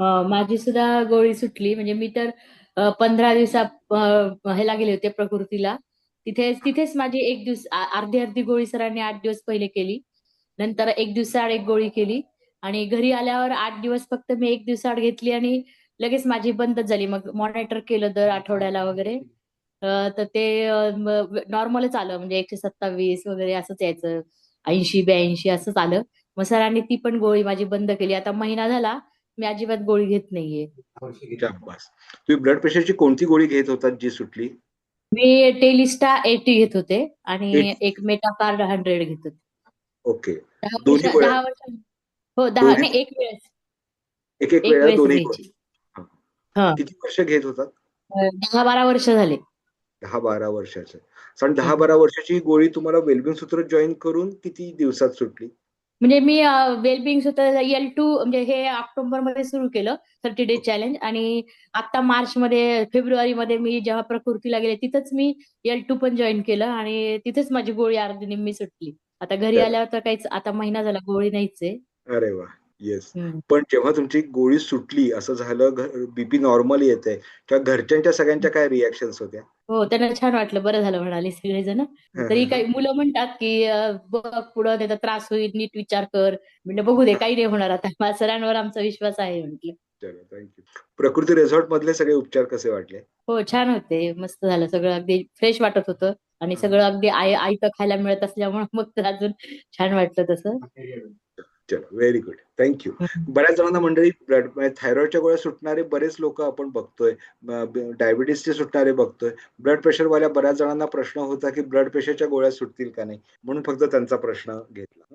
माझी सुद्धा गोळी सुटली. म्हणजे मी तर 15 दिवसा ह्याला गेले होते प्रकृतीला. तिथेच माझी एक दिवस अर्धी अर्धी गोळी सरांनी 8 दिवस पहिले केली. नंतर एक दिवसाआड एक गोळी केली. आणि घरी आल्यावर 8 दिवस फक्त मी एक दिवसाआड घेतली आणि लगेच माझी बंदच झाली. मग मॉनिटर केलं दर आठवड्याला वगैरे. तर ते नॉर्मलच आलं. म्हणजे 127 वगैरे असंच यायचं. 80-82 असंच आलं. मग सरांनी ती पण गोळी माझी बंद केली. आता महिना झाला मी अजिबात गोळी घेत नाहीये. शाबास. तुम्ही ब्लड प्रेशरची कोणती गोळी घेत होतात जी सुटली? मी टेलिस्टा 80 घेत होते आणि एट. एक मेटाकार्ड 100 घेत होते. ओके. 10 वर्ष दोन्ही गोळ्या? 10 वर्ष. हो, 10 दोन्ही नाही, एक वेळेस. एक एक एक वेळेला वेळेस दोन्ही घ्यायची. गोळ्या? हा. हा. किती वर्ष घेत होतात? 10-12 वर्ष झाले. 10-12 वर्षाचं. कारण दहा हम्म. बारा वर्षाची ही गोळी तुम्हाला वेलबिंग सूत्र जॉईन करून किती दिवसात सुटली? म्हणजे मी वेलबिंग स्वतः L2 म्हणजे हे ऑक्टोबर मध्ये सुरू केलं 30 डे चॅलेंज. आणि आता मार्च मध्ये फेब्रुवारी मध्ये मी जेव्हा प्रकृतीला गेले तिथंच मी L2 पण जॉईन केलं आणि तिथेच माझी गोळी अर्धी निम्मी सुटली. आता घरी तर आल्यावर तर काहीच, आता महिना झाला गोळी नाहीच आहे. अरे वा. येस. हम्म. पण जेव्हा तुमची गोळी सुटली असं झालं, बीपी नॉर्मल येते, तेव्हा घरच्यांच्या सगळ्यांच्या काय रिॲक्शन्स होत्या? हो, त्यांना छान वाटलं, बरं झालं म्हणाले सगळेजण. तरी काही मुलं म्हणतात की बघ पुढं त्याचा त्रास होईल, नीट विचार कर. म्हणजे बघू दे, काही नाही होणार आता. सरांवर आमचा विश्वास आहे म्हटलं. चलो, थँक्यू. प्रकृती रिसॉर्ट मधले सगळे उपचार कसे वाटले? हो, छान होते, मस्त झालं सगळं, अगदी फ्रेश वाटत होतं. आणि हा. सगळं अगदी आयतं खायला मिळत असल्यामुळे मग तर अजून छान वाटलं तसं. चलो, व्हेरी गुड, थँक्यू. हम्म. बऱ्याच जणांना मंडळी थायरॉइडच्या गोळ्या सुटणारे बरेच लोक आपण बघतोय. डायबिटीसचे सुटणारे बघतोय. ब्लड प्रेशरवाल्या बऱ्याच जणांना प्रश्न होता की ब्लड प्रेशरच्या गोळ्या सुटतील का नाही, म्हणून फक्त त्यांचा प्रश्न घेतला.